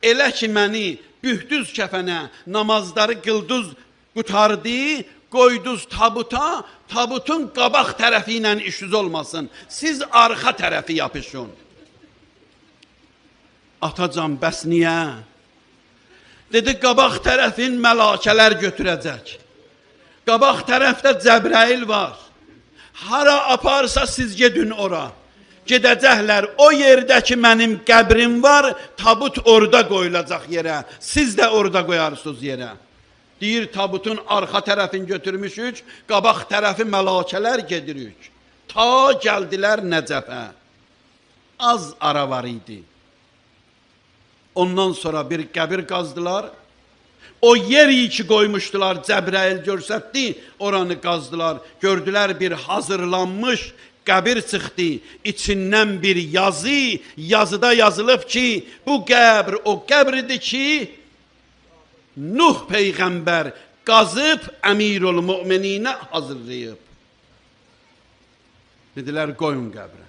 Elə ki məni bühdüz kəfənə, namazları qıldız qutardı, qoyduz tabuta, tabutun qabaq tərəfi ilə işiniz olmasın. Siz arxa tərəfi yapışın. Atacan, bəs niyə? Dedi, qabaq tərəfin məlakələr götürəcək. Qabaq tərəfdə Cəbrəil var. Hara aparsa siz gedin ora. Gedəcəklər o yerdə ki mənim qəbrim var, tabut orada qoyulacaq yerə. Siz də orada qoyarsınız yerə. Deyir, tabutun arxa tərəfini götürmüşük, qabaq tərəfi məlakələr gedirik. Ta gəldilər Nəcəfə. Az ara var idi. Ondan sonra bir qəbir qazdılar. O yeri ki qoymuşdular, Cəbrəil görsətdi, oranı qazdılar. Gördülər bir hazırlanmış qəbir çıxdı. İçindən bir yazı, yazıda yazılıb ki, bu qəbr o qəbridir ki, Nuh Peyğəmbər qazıb Əmirül Mömininə hazırlayıb. Dedilər, qoyun qəbrə.